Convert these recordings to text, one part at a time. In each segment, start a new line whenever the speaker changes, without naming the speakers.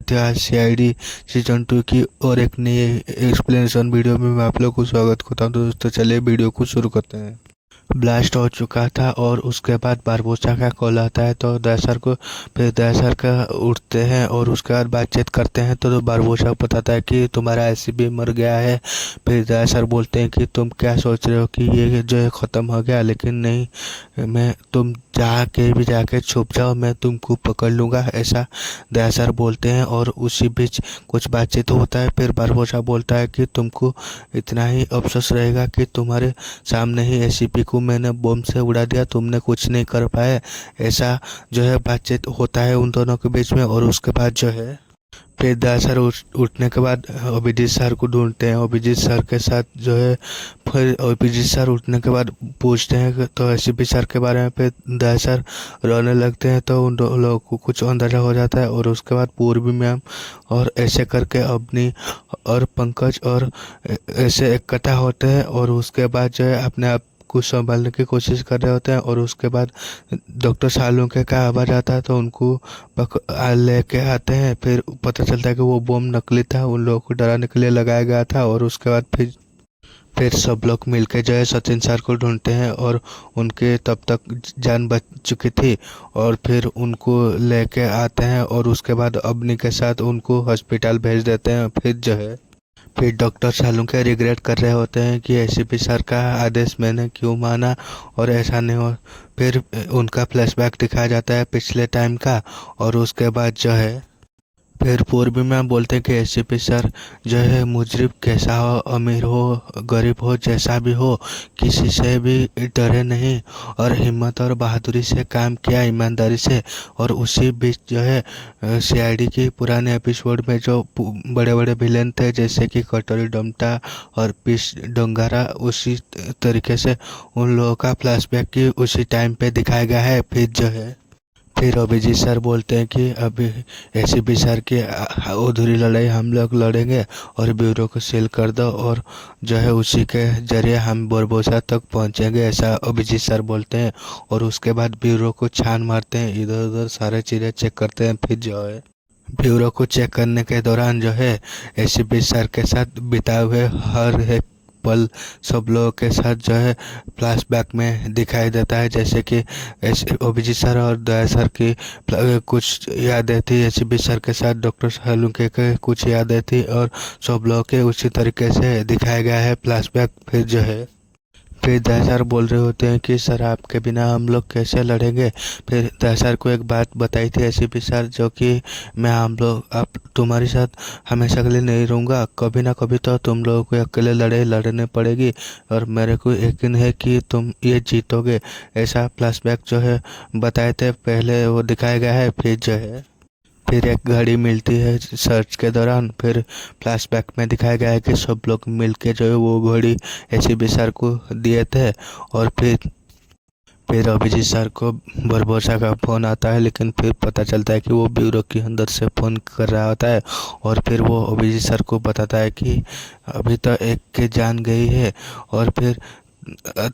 इतिहास CID season 2 की और एक नई एक्सप्लेनेशन वीडियो में मैं आप लोग को स्वागत करता हूं। तो दोस्तों चलिए वीडियो को शुरू करते हैं। ब्लास्ट हो चुका था और उसके बाद बारबोसा का कॉल आता है तो दशर को फिर दशर का उठते हैं और उसके बाद बातचीत करते हैं तो बारबोसा बताता है कि तुम्हारा एसीपी मर गया है। फिर दशर बोलते हैं कि तुम क्या सोच रहे हो कि ये जो है ख़त्म हो गया, लेकिन नहीं, मैं तुम जाके छुप जाओ, मैं तुमको पकड़ लूँगा, ऐसा दशर बोलते हैं। और उसी बीच कुछ बातचीत होता है। फिर बारबोसा बोलता है कि तुमको इतना ही अफसोस रहेगा कि तुम्हारे सामने ही एसीपी को मैंने बम से उड़ा दिया, तुमने कुछ नहीं कर पाए। ऐसा जो है बातचीत होता है उन दोनों के बीच में। और उसके बाद जो है फिर दशर उठने के बाद अभिजीत सर को ढूंढते हैं। अभिजीत सर के साथ जो है फिर अभिजीत सर उठने के बाद पूछते हैं तो एसीपी सर के बारे में। फिर दशर रोने लगते हैं तो उन लोगों को कुछ अंदाजा हो जाता है। और उसके बाद पूर्वी मैम और ऐसे करके अवनी और पंकज और ऐसे इकट्ठा होते हैं और उसके बाद जो है अपने आप कुछ संभालने की कोशिश कर रहे होते हैं। और उसके बाद डॉक्टर सालुंके का आवाज़ आता है तो उनको लेके आते हैं। फिर पता चलता है कि वो बम नकली था, उन लोगों को डराने के लिए लगाया गया था। और उसके बाद फिर सब लोग मिलके जो है सचिन सर को ढूंढते हैं और उनके तब तक जान बच चुकी थी। और फिर उनको लेके आते हैं और उसके बाद अवनी के साथ उनको हॉस्पिटल भेज देते हैं। फिर डॉक्टर सालुंके रिग्रेट कर रहे होते हैं कि एसीपी सर का आदेश मैंने क्यों माना और ऐसा नहीं हो। फिर उनका फ्लैशबैक दिखाया जाता है पिछले टाइम का। और उसके बाद जो है फिर पूर्वी में बोलते हैं कि एसीपी सर जो है मुजरिम कैसा हो, अमीर हो गरीब हो, जैसा भी हो, किसी से भी डरे नहीं और हिम्मत और बहादुरी से काम किया, ईमानदारी से। और उसी बीच जो है सीआईडी की पुराने एपिसोड में जो बड़े बड़े विलेन थे जैसे कि कटोरी डमटा और पीस डोंगारा, उसी तरीके से उन लोगों का फ्लैशबैक की उसी टाइम पे दिखाया गया है। फिर अभिजीत सर बोलते हैं कि अभी एसीपी सर की अधूरी लड़ाई हम लोग लड़ेंगे और ब्यूरो को सील कर दो और जो है उसी के जरिए हम बारबोसा तक पहुंचेंगे, ऐसा अभिजीत सर बोलते हैं। और उसके बाद ब्यूरो को छान मारते हैं, इधर उधर सारे चीज़ें चेक करते हैं। फिर जो है ब्यूरो को चेक करने के दौरान जो है एसीपी सर के साथ बिताए हुए हर एक पल सब लोगों के साथ जो है फ्लैशबैक में दिखाई देता है। जैसे कि अभिजीत सर और दया सर की कुछ यादें थी, एसीपी सर के साथ डॉक्टर सालुंके के कुछ यादें थी और सब लोगों के उसी तरीके से दिखाया गया है फ्लैशबैक। फिर दशर बोल रहे होते हैं कि सर आपके बिना हम लोग कैसे लड़ेंगे। फिर दशर को एक बात बताई थी एसीपी सर, जो कि मैं हम लोग अब तुम्हारे साथ हमेशा के लिए नहीं रहूँगा, कभी ना कभी तो तुम लोगों को अकेले लड़ने पड़ेगी और मेरे को यकीन है कि तुम ये जीतोगे, ऐसा फ्लैशबैक जो है बताए थे पहले वो दिखाया गया है। फिर एक घड़ी मिलती है सर्च के दौरान। फिर फ्लैशबैक में दिखाया गया है कि सब लोग मिलके जो है वो घड़ी एसीपी सर को दिए थे। और फिर अभिजीत सर को बारबोसा का फ़ोन आता है, लेकिन फिर पता चलता है कि वो ब्यूरो के अंदर से फ़ोन कर रहा होता है। और फिर वो अभिजीत सर को बताता है कि अभी तो एक की जान गई है और फिर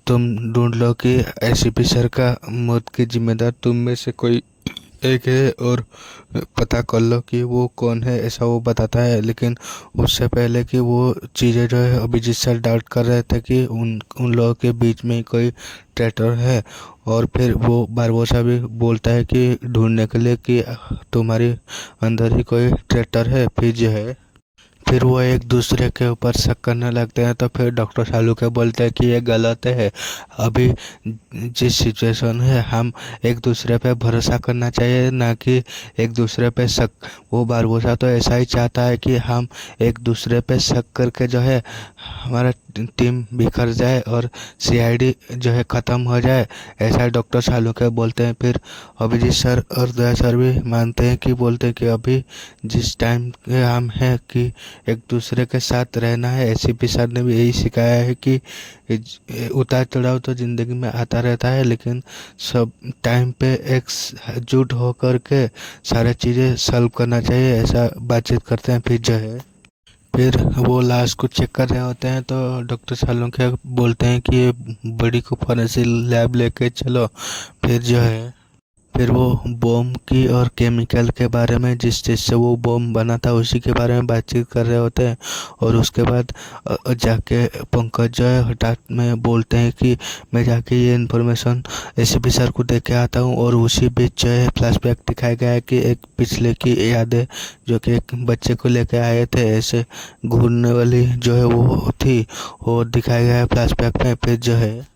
तुम ढूंढ लो कि एसीपी सर का मौत की जिम्मेदार तुम में से कोई एक है और पता कर लो कि वो कौन है, ऐसा वो बताता है। लेकिन उससे पहले कि वो चीज़ें जो है अभिजीत सर डाउट कर रहे थे कि उन लोगों के बीच में कोई ट्रैटर है। और फिर वो बारबोसा भी बोलता है कि ढूंढने के लिए कि तुम्हारे अंदर ही कोई ट्रैटर है। फिर वो एक दूसरे के ऊपर शक करने लगते हैं। तो फिर डॉक्टर सालुके बोलते हैं कि ये गलत है, अभी जिस सिचुएशन है हम एक दूसरे पे भरोसा करना चाहिए, ना कि एक दूसरे पे शक। वो बारबोसा तो ऐसा ही चाहता है कि हम एक दूसरे पे शक करके जो है हमारा टीम बिखर जाए और सीआईडी जो है ख़त्म हो जाए, ऐसा डॉक्टर सालुके बोलते हैं। फिर अभिजीत सर और दया सर भी मानते हैं कि बोलते हैं कि अभी जिस टाइम के हम हैं कि एक दूसरे के साथ रहना है। एसीपी सर ने भी यही सिखाया है कि उतार चढ़ाव तो ज़िंदगी में आता रहता है, लेकिन सब टाइम पे एकजुट होकर के सारी चीज़ें सॉल्व करना चाहिए, ऐसा बातचीत करते हैं। फिर वो लाश को चेक कर रहे होते हैं तो डॉक्टर सालुंके बोलते हैं कि ये बड़ी को फॉरेंसिक लैब लेके चलो। फिर जो है फिर वो बॉम्ब की और केमिकल के बारे में, जिस चीज़ से वो बॉम्ब बना था उसी के बारे में बातचीत कर रहे होते हैं। और उसके बाद जाके पंकज जो है हठात में बोलते हैं कि मैं जाके ये इन्फॉर्मेशन एसीपी सर को दे के आता हूँ। और उसी बीच जो है फ्लैशबैक दिखाया गया है कि एक पिछले की यादें जो कि एक बच्चे को लेके आए थे ऐसे घूरने वाली जो है वो थी, वो दिखाया गया है फ्लैशबैक में। फिर जो है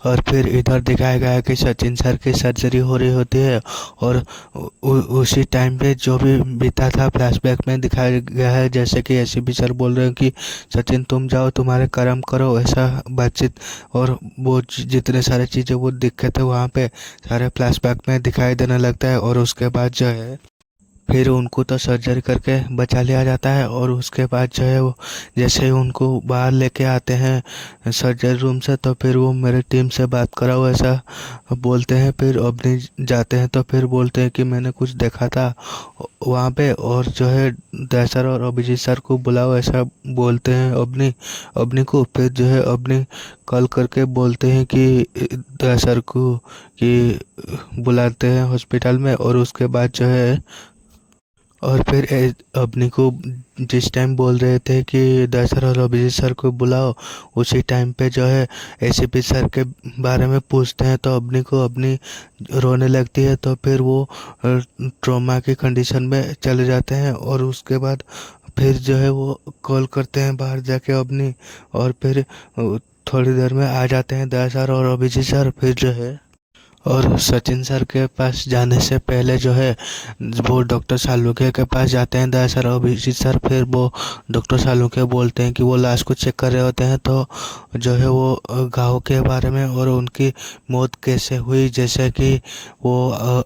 और फिर इधर दिखाया गया है कि सचिन सर की सर्जरी हो रही होती है। और उसी टाइम पे जो भी बीता था फ्लैशबैक में दिखाया गया है, जैसे कि एसीपी सर बोल रहे हैं कि सचिन तुम जाओ तुम्हारे कर्म करो, ऐसा बातचीत। और वो जितने सारे चीज़ें वो दिखे थे वहाँ पे सारे फ्लैशबैक में दिखाई देने लगता है। और उसके बाद जो है फिर उनको तो सर्जरी करके बचा लिया जाता है। और उसके बाद जो है वो जैसे ही उनको बाहर लेके आते हैं सर्जरी रूम से, तो फिर वो मेरे टीम से बात कराओ ऐसा बोलते हैं। फिर अवनी जाते हैं तो फिर बोलते हैं कि मैंने कुछ देखा था वहाँ पे, और जो है दया सर और अभिजीत सर को बुलाओ ऐसा बोलते हैं अवनी को। फिर जो है अवनी कॉल करके बोलते हैं कि दया सर को कि बुलाते हैं हॉस्पिटल में। और उसके बाद जो है और फिर अवनी को जिस टाइम बोल रहे थे कि दया सर और अभिजीत सर को बुलाओ, उसी टाइम पे जो है एसीपी सर के बारे में पूछते हैं तो अवनी रोने लगती है। तो फिर वो ट्रॉमा की कंडीशन में चले जाते हैं। और उसके बाद फिर जो है वो कॉल करते हैं बाहर जाके अवनी, और फिर थोड़ी देर में आ जाते हैं दया सर और अभिजीत सर। फिर जो है और सचिन सर के पास जाने से पहले जो है वो डॉक्टर सालुके के पास जाते हैं दया सर और अभिजीत सर। फिर वो डॉक्टर सालुके बोलते हैं कि वो लाश को चेक कर रहे होते हैं, तो जो है वो घाव के बारे में और उनकी मौत कैसे हुई, जैसे कि वो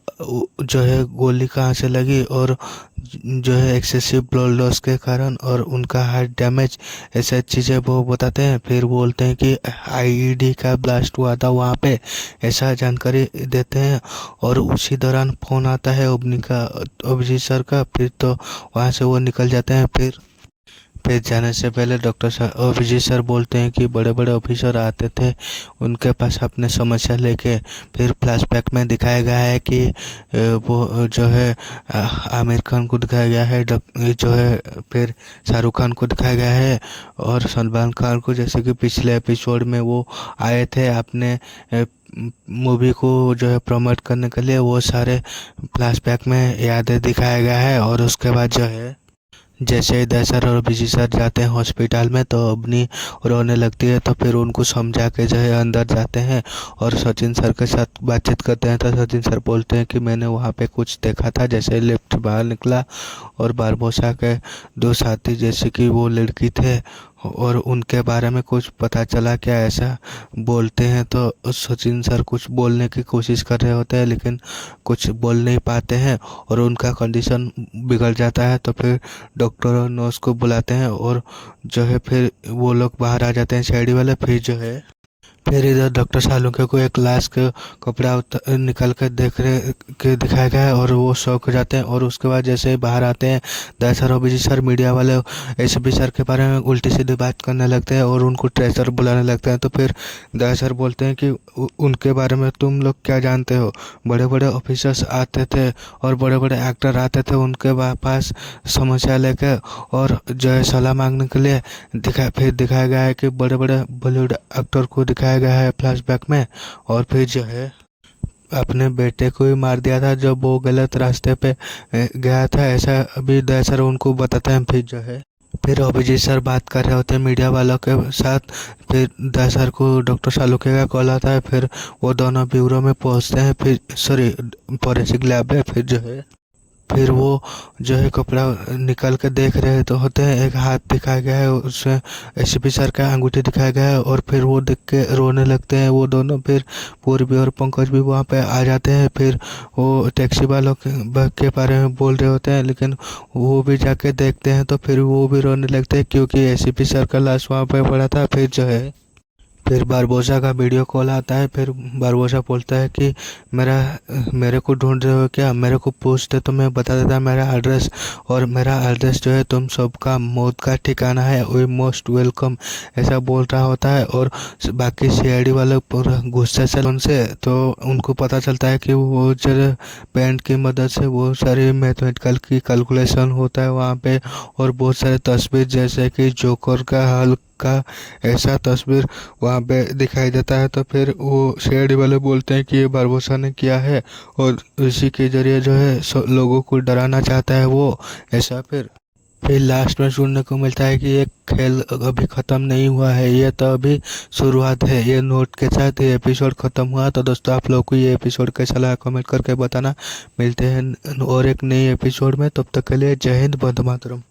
जो है गोली कहाँ से लगी और जो है एक्सेसिव ब्लड लॉस के कारण और उनका हार्ट डैमेज, ऐसे चीज़ें वो बताते हैं। फिर बोलते हैं कि आईईडी का ब्लास्ट हुआ था वहाँ पे, ऐसा जानकारी देते हैं। और उसी दौरान फ़ोन आता है अभिजीत सर का। फिर तो वहाँ से वो निकल जाते हैं। फिर जाने से पहले अभिजीत सर बोलते हैं कि बड़े बड़े ऑफिसर आते थे उनके पास अपने समस्या लेके। फिर फ्लैशबैक में दिखाया गया है कि वो जो है आमिर खान को दिखाया गया है, जो है फिर शाहरुख खान को दिखाया गया है और सलमान खान को, जैसे कि पिछले एपिसोड में वो आए थे अपने मूवी को जो है प्रमोट करने के लिए। वो सारे फ्लैशबैक में यादें दिखाया गया है। और उसके बाद जो है जैसे ही दया सर और अभिजीत सर जाते हैं हॉस्पिटल में तो अवनी रोने लगती है। तो फिर उनको समझा के जो है अंदर जाते हैं और सचिन सर के साथ बातचीत करते हैं। तो सचिन सर बोलते हैं कि मैंने वहाँ पे कुछ देखा था, जैसे लिफ्ट बाहर निकला और बारबोसा के दो साथी जैसे कि वो लड़की थे और उनके बारे में कुछ पता चला क्या, ऐसा बोलते हैं। तो सचिन सर कुछ बोलने की कोशिश कर रहे होते हैं लेकिन कुछ बोल नहीं पाते हैं और उनका कंडीशन बिगड़ जाता है। तो फिर डॉक्टर और नर्स को बुलाते हैं और जो है फिर वो लोग बाहर आ जाते हैं सीआईडी वाले। फिर इधर डॉक्टर सालुके को एक लाश के कपड़ा निकल कर दिखाया गया है और वो शॉक हो जाते हैं। और उसके बाद जैसे ही बाहर आते हैं दया सर और अभिजीत सर मीडिया वाले एसीपी सर के बारे में उल्टी सीधी बात करने लगते हैं और उनको ट्रेजर बुलाने लगते हैं। तो फिर दया सर बोलते हैं कि उनके बारे में तुम लोग क्या जानते हो, बड़े बड़े ऑफिसर्स आते थे और बड़े बड़े एक्टर आते थे उनके पास समस्या लेकर और जो है सलाह मांगने के लिए। फिर दिखाया गया है कि बड़े बड़े बॉलीवुड एक्टर को दिखाया गया है फ्लैशबैक में। और फिर जो है अपने बेटे को ही मार दिया था जब वो गलत रास्ते पे गया था, ऐसा अभी दया सर उनको बताते हैं। फिर अभिजीत सर बात कर रहे होते हैं मीडिया वालों के साथ। फिर दया सर को डॉक्टर सालुके का कॉल आता है। फिर वो दोनों ब्यूरो में पहुंचते हैं, फॉरेंसिक लैब में। फिर वो जो है कपड़ा निकाल कर देख रहे तो होते हैं, एक हाथ दिखाया गया है उसमें एसीपी सर का अंगूठी दिखाया गया है और फिर वो देख के रोने लगते हैं वो दोनों। फिर पूर्वी और पंकज भी वहाँ पे आ जाते हैं। फिर वो टैक्सी वालों के बारे में बोल रहे होते हैं लेकिन वो भी जाके देखते हैं तो फिर वो भी रोने लगते हैं क्योंकि एसीपी सर का लाश वहाँ पे पड़ा था। फिर बारबोसा का वीडियो कॉल आता है। फिर बारबोसा बोलता है कि मेरे को ढूंढ रहे हो क्या, मेरे को पूछते तो मैं बता देता मेरा एड्रेस, और मेरा एड्रेस जो है तुम सबका मौत का ठिकाना है, वी मोस्ट वेलकम, ऐसा बोल रहा होता है। और बाकी सीआईडी वाले पूरा गुस्से से उनसे, तो उनको पता चलता है कि वो जो पेंट की मदद से वो सारी मैथमेटिकल की कैलकुलेशन होता है वहाँ पे, और बहुत सारे तस्वीर जैसे कि जोकर का हल का ऐसा तस्वीर वहाँ पे दिखाई देता है। तो फिर वो शेड वाले बोलते हैं कि ये बारबोसा ने किया है, और इसी के जरिए जो है लोगों को डराना चाहता है वो ऐसा। फिर लास्ट में सुनने को मिलता है कि ये खेल अभी ख़त्म नहीं हुआ है, ये तो अभी शुरुआत है। ये नोट के साथ ये एपिसोड ख़त्म हुआ। तो दोस्तों आप लोग को ये एपिसोड कैसा लगा कमेंट करके बताना। मिलते हैं और एक नई एपिसोड में, तब तक के लिए जय हिंद, वंदे मातरम।